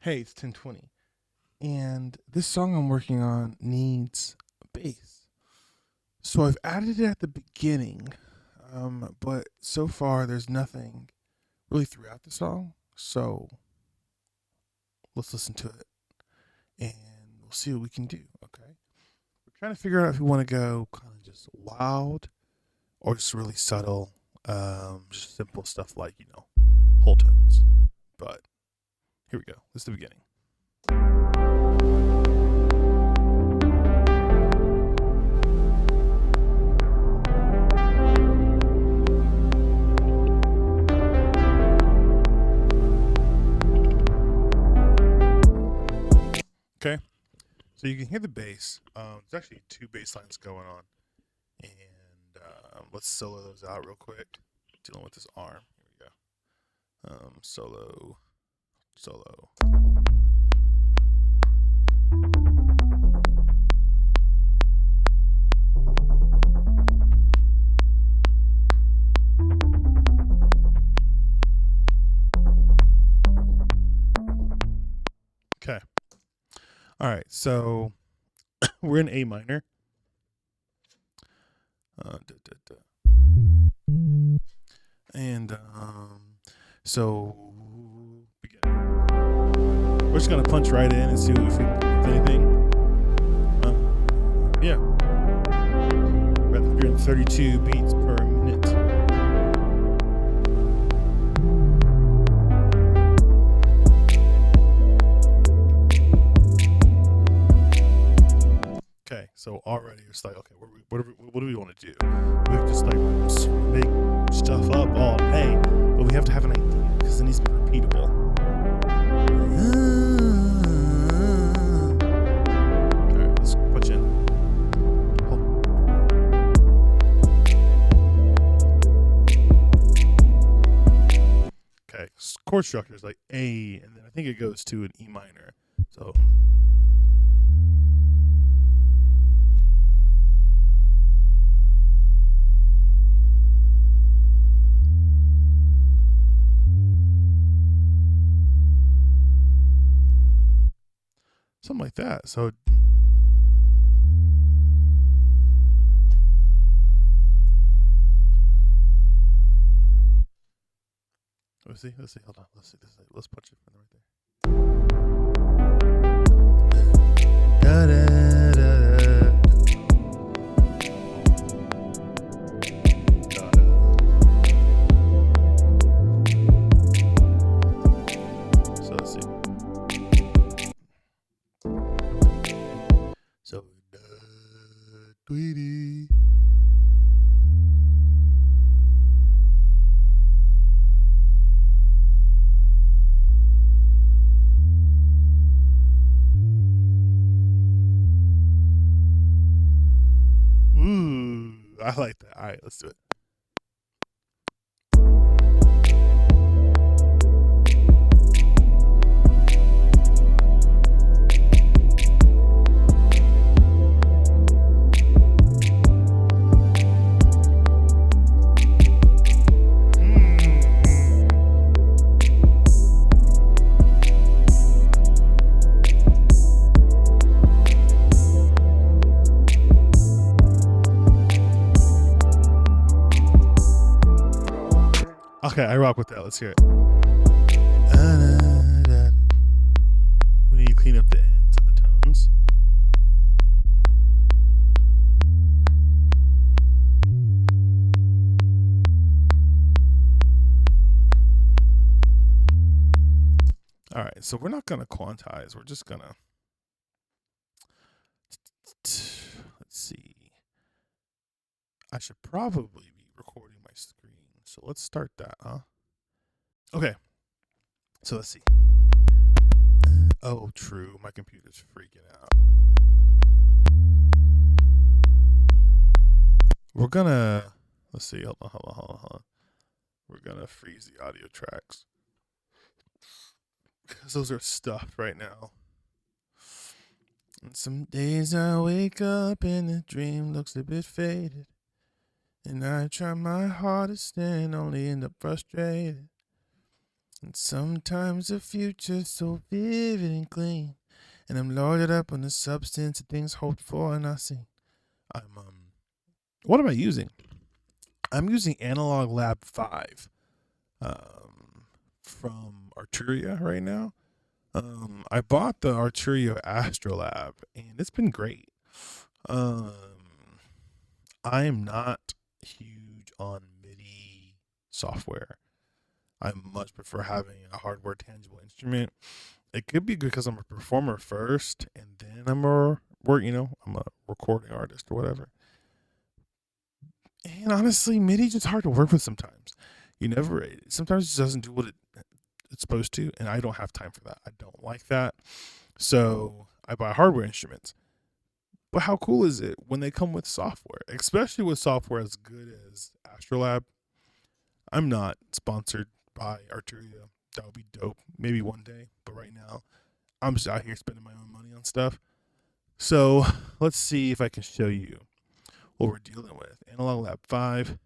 Hey, it's 10:20, and this song I'm working on needs a bass. So I've added it at the beginning, but so far there's nothing really throughout the song. So let's listen to it, and we'll see what we can do. Okay, we're trying to figure out if we want to go kind of just wild or just really subtle, just simple stuff like whole tones. But here we go. This is the beginning. Okay, so you can hear the bass. There's actually two bass lines going on, and let's solo those out real quick. Dealing with this arm. Here we go. Solo. Okay. All right. So we're in A minor. And so begin. We're just gonna punch right in and see if we can do anything. Yeah. We're at 132 beats per minute. Okay, so already it's like, okay, what do we want to do? We just like make stuff up all day, but we have to have an idea because it needs to be repeatable. All right, let's punch in. Okay, chord structure is like A, and then I think it goes to an E minor. So. Something like that. So let's see. Hold on. Let's see. Let's punch it from right there. Da, da, da, So let's see. So tweety. Ooh, I like that. All right, let's do it. Okay, I rock with that. Let's hear it. We need to clean up the ends of the tones. All right, so we're not going to quantize. We're just going to... Let's see. I should probably be recording my screen. So let's start that, huh? Okay. So let's see. Oh, true. My computer's freaking out. We're gonna... Let's see. Hold on. We're gonna freeze the audio tracks. Because those are stuffed right now. And some days I wake up and the dream looks a bit faded. And I try my hardest and only end up frustrated. And sometimes the future's so vivid and clean, and I'm loaded up on the substance of things hoped for and not seen. What am I using? I'm using Analog Lab 5 from Arturia right now. I bought the Arturia Astrolab, and it's been great. I am not huge on MIDI software. I much prefer having a hardware tangible instrument. It could be because I'm a performer first, and then I'm a recording artist or whatever. And honestly, MIDI just hard to work with sometimes. Sometimes it just doesn't do what it's supposed to, and I don't have time for that. I don't like that. So I buy hardware instruments. But how cool is it when they come with software, especially with software as good as Astrolab? I'm not sponsored by Arturia. That would be dope. Maybe one day. But right now, I'm just out here spending my own money on stuff. So let's see if I can show you what we're dealing with. Analog Lab 5.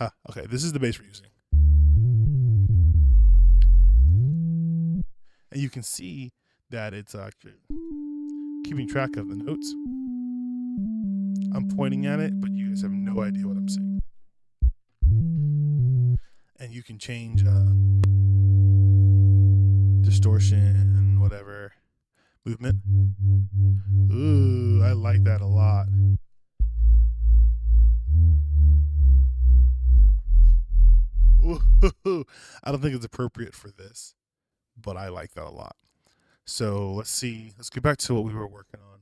Okay, this is the bass we're using. And you can see that it's actually keeping track of the notes. I'm pointing at it, but you guys have no idea what I'm saying. And you can change distortion, whatever, movement. Ooh, I like that a lot. Ooh, I don't think it's appropriate for this, but I like that a lot. So let's see. Let's get back to what we were working on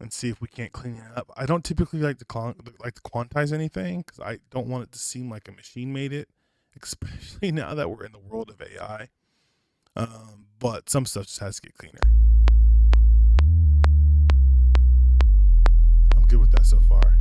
and see if we can't clean it up. I don't typically like to quantize anything because I don't want it to seem like a machine made it, especially now that we're in the world of AI. But some stuff just has to get cleaner. I'm good with that so far.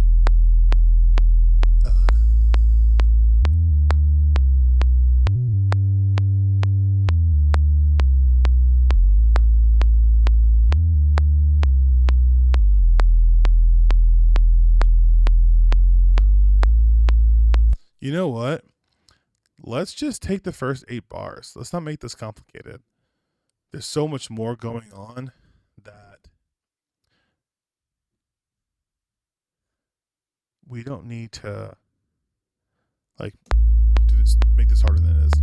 You know what? Let's just take the first 8 bars. Let's not make this complicated. There's so much more going on that we don't need to make this harder than it is.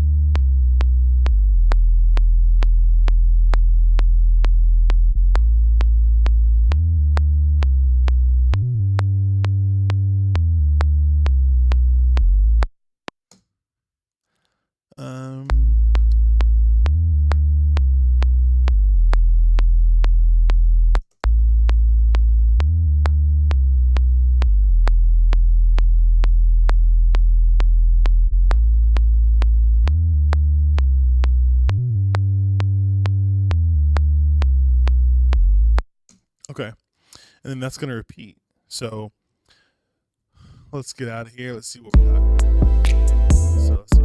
Okay. And then that's going to repeat. So let's get out of here. Let's see what we got. So let's see.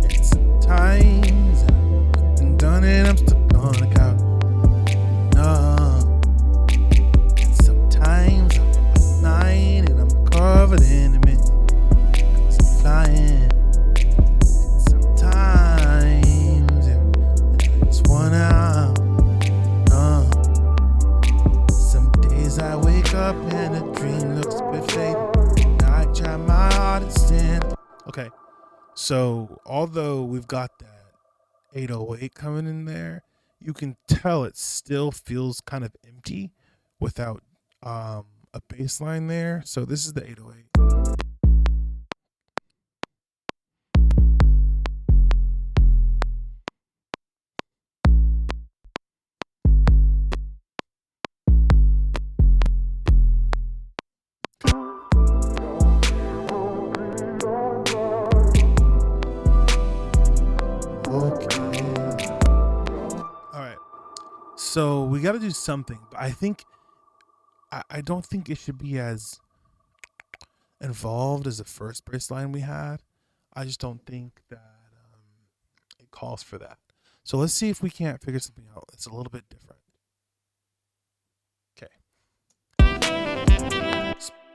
It's times I've been done it. I'm stuck on the couch. And sometimes I'm up at night and I'm covered in the mist. 'Cause I'm flying. I wake up and a dream looks perfect. I try my hardest and okay. So although we've got that 808 coming in there, you can tell it still feels kind of empty without a bass line there. So this is the 808. So we got to do something, but I don't think it should be as involved as the first bass line we had. I just don't think that it calls for that. So let's see if we can't figure something out. It's a little bit different. Okay.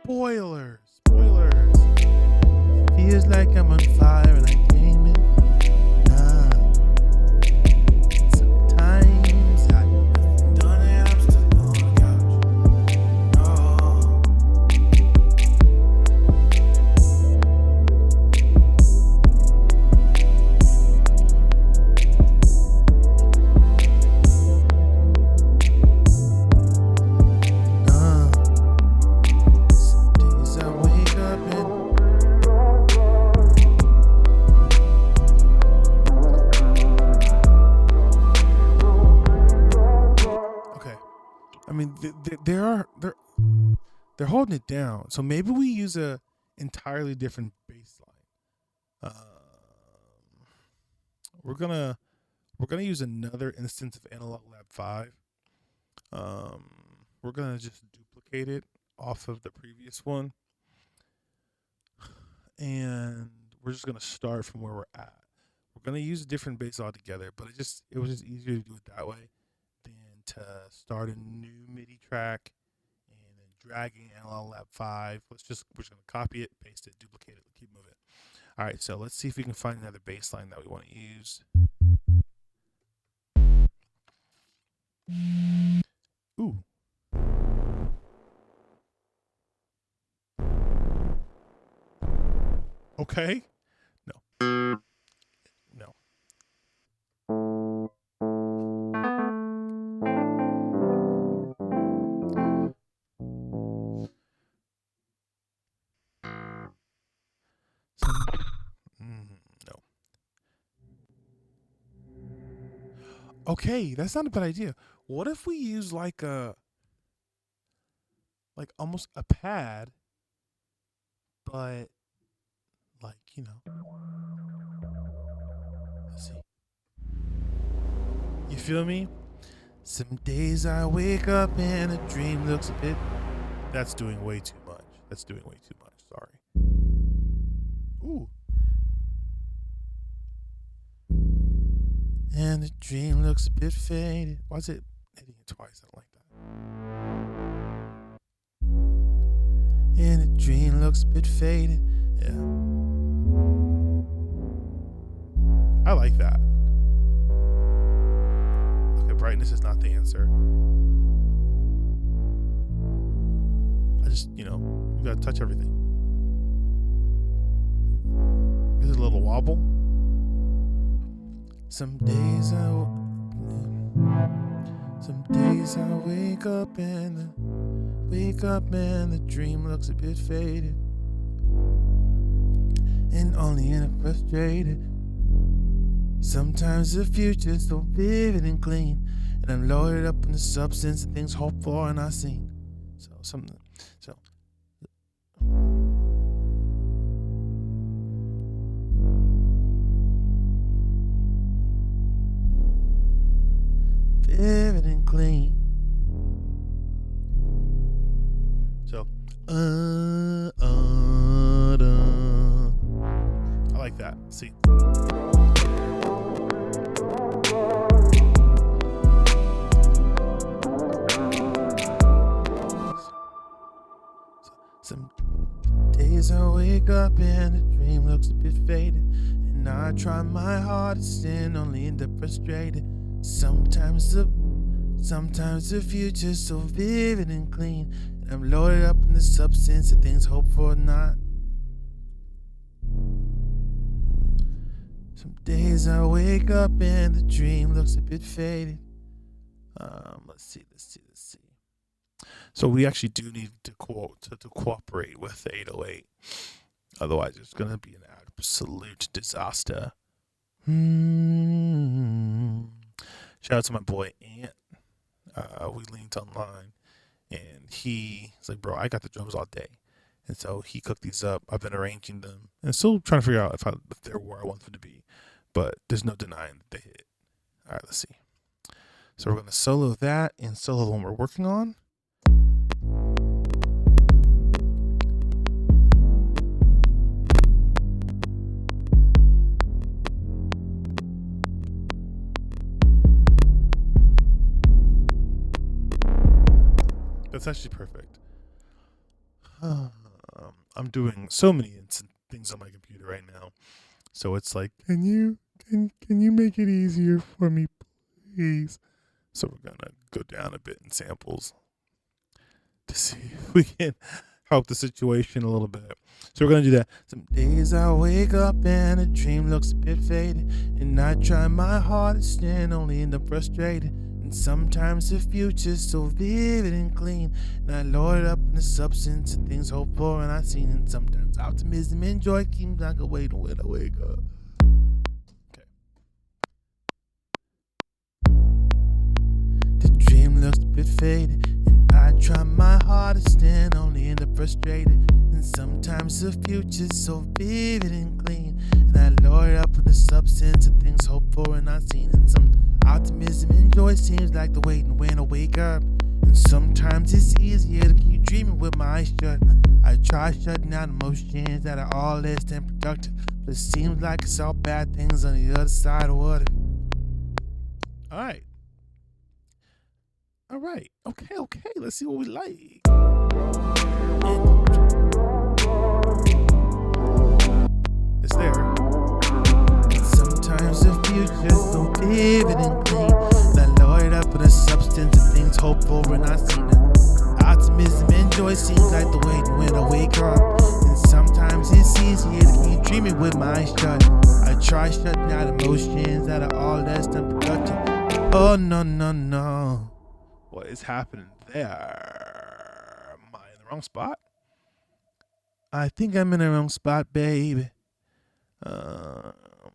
Spoilers. Feels like I'm on fire and I came in. Nah. Sometimes I done it, I'm still on the couch. No. Some days I wake up and I mean, they're holding it down. So maybe we use a entirely different bass line. We're gonna use another instance of Analog Lab 5. We're gonna just duplicate it off of the previous one, and we're just gonna start from where we're at. We're gonna use a different bass altogether, but it was just easier to do it that way than to start a new MIDI track and then dragging Analog Lab 5. We're just gonna copy it, paste it, duplicate it, keep moving. All right, so let's see if we can find another bass line that we want to use. Ooh. Okay. No. No. Okay, that's not a bad idea. What if we use like almost a pad, but like, let's see. You feel me? Some days I wake up and a dream looks a bit. That's doing way too much. Sorry. Ooh. And the dream looks a bit faded. Why is it hitting it twice? I don't like that. And the dream looks a bit faded. Yeah. I like that. Okay, brightness is not the answer. I just, you gotta touch everything. Is it a little wobble? Some days I wake up and the dream looks a bit faded, and only in a frustrated. Sometimes the future's so vivid and clean, and I'm loaded up in the substance of things hoped for and not seen. So vivid and clean. So I like that. See. Some days I wake up and the dream looks a bit faded, and I try my hardest and only end up frustrated. Sometimes the future's so vivid and clean, and I'm loaded up in the substance of things hoped for or not. Some days I wake up and the dream looks a bit faded. Let's see. So we actually do need to cooperate with the 808. Otherwise, it's going to be an absolute disaster. Shout out to my boy Ant. We linked online, and he's like, bro, I got the drums all day. And so he cooked these up. I've been arranging them and still trying to figure out if they're where I want them to be. But there's no denying that they hit. All right, let's see. So we're going to solo that and solo the one we're working on. That's actually perfect. I'm doing so many things on my computer right now, so it's like, can you make it easier for me, please? So we're gonna go down a bit in samples to see if we can help the situation a little bit. So we're gonna do that. Some days I wake up and a dream looks a bit faded, and I try my hardest and only end up frustrated. And sometimes the future's so vivid and clean, and I load it up in the substance of things hoped for and I've seen. And sometimes optimism and joy keeps like a waiting when I wake up. Okay. The dream looks a bit faded, and I try my hardest and only end up frustrated. And sometimes the future's so vivid and clean, and I load it up in the substance of things hoped for and I've seen. And some optimism and joy seems like the waiting when I wake up. And sometimes it's easier to keep dreaming with my eyes shut. I try shutting out emotions that are all less than productive, but it seems like it's all bad things on the other side of water. Alright. Okay. Let's see what we like. It's there. Sometimes the future's so vivid and clean, and I load it up with a substance of things hoped for and I've seen it. Optimism and joy seems like the waiting when I wake up. And sometimes it's easier to keep dreaming with my eyes shut. I try shutting out emotions that are all less than productive. Oh no. What is happening there? Am I in the wrong spot? I think I'm in the wrong spot, baby.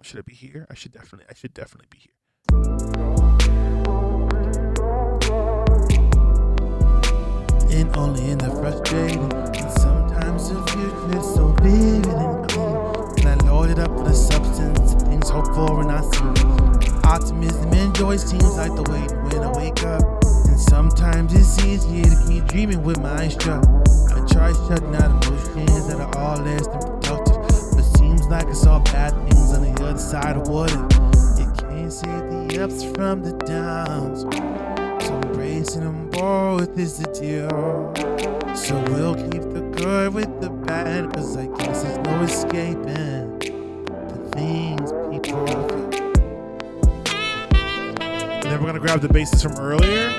Should I be here? I should definitely be here. And only in the frustrated, and sometimes the future is so vivid and clean, and I load it up with a substance of things hoped for and I see. Optimism and joy seems like the waiting when I wake up. And sometimes it's easier to keep dreaming with my eyes shut. I try shutting out emotions that are all less than productive, but it seems like it's all bad things on the other side of water. You can't save the ups from the downs, so embracing them both is the deal. So we'll keep the good with the bad, cause I guess there's no escaping the things people feel. And then we're gonna grab the bases from earlier,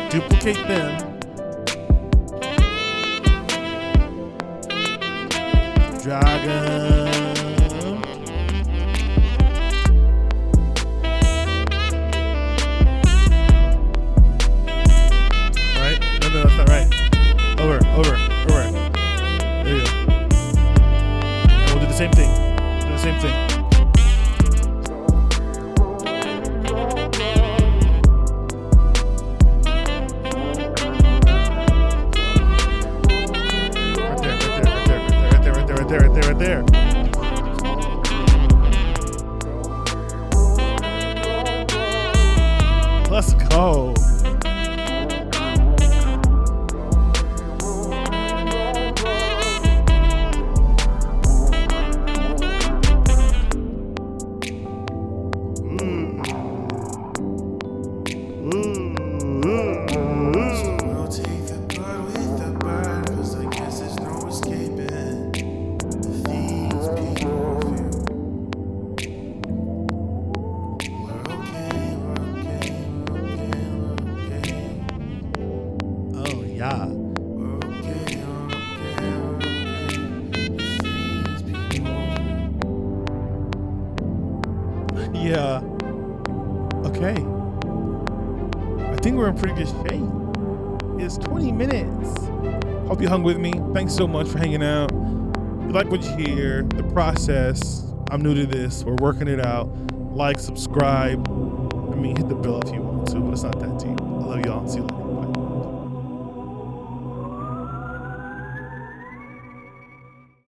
duplicate them, drag them. Right? No, that's not right. Over. There you go. And we'll do the same thing. Right there. Let's go. Yeah. Okay. I think we're in pretty good shape. It's 20 minutes. Hope you hung with me. Thanks so much for hanging out. If you like what you hear, the process, I'm new to this. We're working it out. Like, subscribe. Hit the bell if you want to, but it's not that deep. I love y'all. See you later.